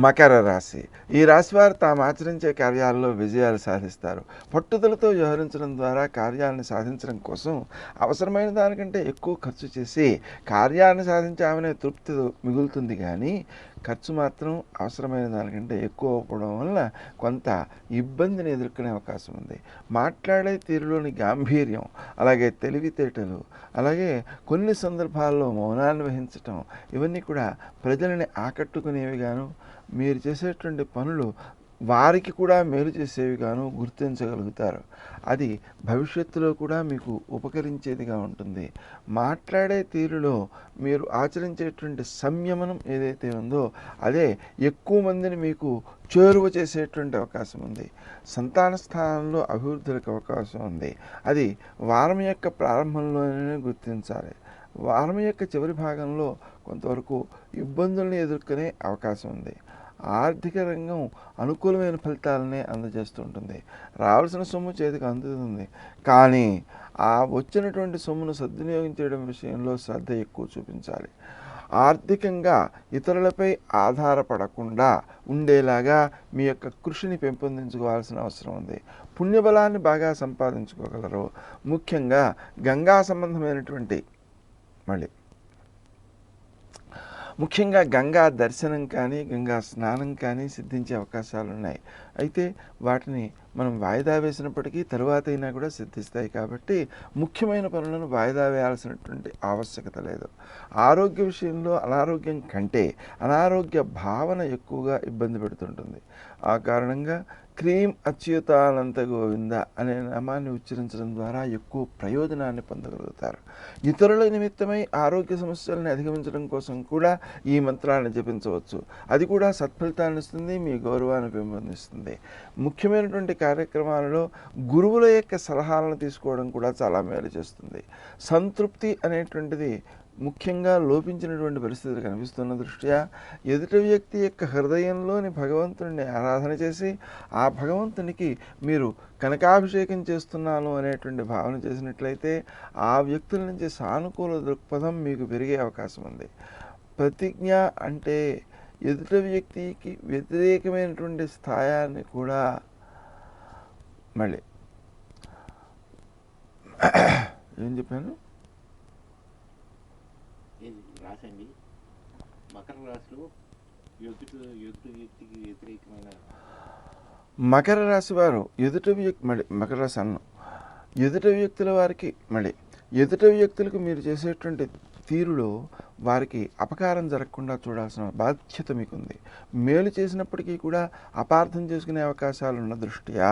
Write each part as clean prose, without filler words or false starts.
మకర రాశి. ఈ రాశి వారు తాము ఆచరించే కార్యాలలో విజయాలు సాధిస్తారు. పట్టుదలతో వ్యవహరించడం ద్వారా కార్యాలను సాధించడం కోసం అవసరమైన దానికంటే ఎక్కువ ఖర్చు చేసి కార్యాన్ని సాధించామనే తృప్తి మిగులుతుంది, కానీ ఖర్చు మాత్రం అవసరమైన దానికంటే ఎక్కువ అవ్వడం వల్ల కొంత ఇబ్బందిని ఎదుర్కొనే అవకాశం ఉంది. మాట్లాడే తీరులోని గాంభీర్యం, అలాగే తెలివితేటలు, అలాగే కొన్ని సందర్భాల్లో మౌనాన్ని వహించటం, ఇవన్నీ కూడా ప్రజలని ఆకట్టుకునేవిగాను, మీరు చేసేటువంటి పనులు వారికి కూడా మేలు చేసేవిగాను గుర్తించగలుగుతారు. అది భవిష్యత్తులో కూడా మీకు ఉపకరించేదిగా ఉంటుంది. మాట్లాడే తీరులో మీరు ఆచరించేటువంటి సంయమనం ఏదైతే ఉందో అదే ఎక్కువ మందిని మీకు చేరువ చేసేటువంటి అవకాశం ఉంది. సంతాన స్థానంలో అభివృద్ధికి అవకాశం ఉంది. అది వారం యొక్క ప్రారంభంలోనే గుర్తించాలి. వారం యొక్క చివరి భాగంలో కొంతవరకు ఇబ్బందుల్ని ఎదుర్కొనే అవకాశం ఉంది. ఆర్థిక రంగం అనుకూలమైన ఫలితాలనే అందజేస్తుంటుంది. రావాల్సిన సొమ్ము చేతికి అందుతుంది, కానీ ఆ వచ్చినటువంటి సొమ్మును సద్వినియోగం చేయడం విషయంలో శ్రద్ధ ఎక్కువ చూపించాలి. ఆర్థికంగా ఇతరులపై ఆధారపడకుండా ఉండేలాగా మీ యొక్క కృషిని పెంపొందించుకోవాల్సిన అవసరం ఉంది. పుణ్యబలాన్ని బాగా సంపాదించుకోగలరు. ముఖ్యంగా గంగా సంబంధమైనటువంటి ముఖ్యంగా గంగా దర్శనం కానీ గంగా స్నానం కానీ సిద్ధించే అవకాశాలు ఉన్నాయి. అయితే వాటిని మనం వాయిదా వేసినప్పటికీ తరువాత అయినా కూడా సిద్ధిస్తాయి. కాబట్టి ముఖ్యమైన పనులను వాయిదా వేయాల్సినటువంటి ఆవశ్యకత లేదు. ఆరోగ్య విషయంలో అనారోగ్యం కంటే అనారోగ్య భావన ఎక్కువగా ఇబ్బంది పెడుతుంటుంది. ఆ కారణంగా క్రీం అచ్యుతానంత గోవింద అనే నామాన్ని ఉచ్చరించడం ద్వారా ఎక్కువ ప్రయోజనాన్ని పొందగలుగుతారు. ఇతరుల నిమిత్తమై ఆరోగ్య సమస్యలను అధిగమించడం కోసం కూడా ఈ మంత్రాన్ని జపించవచ్చు. అది కూడా సత్ఫలితాన్ని ఇస్తుంది, మీ గౌరవాన్ని పెంపొందిస్తుంది. ముఖ్యమైనటువంటి కార్యక్రమాలలో గురువుల యొక్క సలహాలను తీసుకోవడం కూడా చాలా మేలు చేస్తుంది. సంతృప్తి అనేటువంటిది ముఖ్యంగా లోపించినటువంటి పరిస్థితులు కనిపిస్తున్న దృష్ట్యా ఎదుటి వ్యక్తి యొక్క హృదయంలోని భగవంతుడిని ఆరాధన చేసి ఆ భగవంతునికి మీరు కనకాభిషేకం చేస్తున్నాను అనేటువంటి భావన చేసినట్లయితే ఆ వ్యక్తుల నుంచి సానుకూల దృక్పథం మీకు పెరిగే అవకాశం ఉంది. ప్రతిజ్ఞ అంటే ఎదుటి వ్యక్తికి వ్యతిరేకమైనటువంటి స్థాయాన్ని కూడా ఏం చెప్పాను రాసండి. మకర రాశిలో ఎదుటి వ్యక్తికి వ్యతిరేకమైన మకర రాశి వారు మకర రాశి అన్నం ఎదుటి వ్యక్తుల వారికి ఎదుటి వ్యక్తులకు మీరు చేసేటువంటి తీరులో వారికి అపకారం జరగకుండా చూడాల్సిన బాధ్యత మీకుంది. మేలు చేసినప్పటికీ కూడా అపార్థం చేసుకునే అవకాశాలు ఉన్న దృష్ట్యా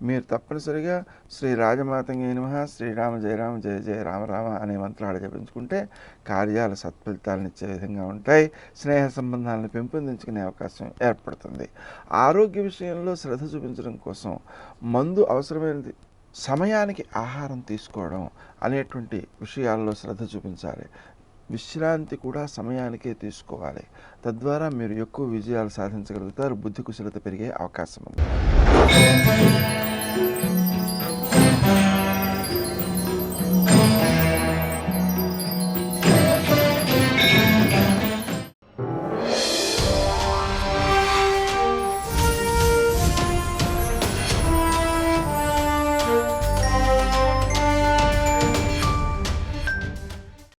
మీరు తప్పనిసరిగా శ్రీ రాజమాతంగే నమః, శ్రీరామ జయరామ జయ జయ రామ రామ అనే మంత్రాలు జపించుకుంటే కార్యాలు సత్ఫలితాలను ఇచ్చే విధంగా ఉంటాయి. స్నేహ సంబంధాలను పెంపొందించుకునే అవకాశం ఏర్పడుతుంది. ఆరోగ్య విషయంలో శ్రద్ధ చూపించడం కోసం మందు అవసరమైనది సమయానికి ఆహారం తీసుకోవడం అనేటువంటి విషయాల్లో శ్రద్ధ చూపించాలి. విశ్రాంతి కూడా సమయానికే తీసుకోవాలి. తద్వారా మీరు ఎక్కువ విజయాలు సాధించగలుగుతారు. బుద్ధి కుశలత పెరిగే అవకాశం ఉంది.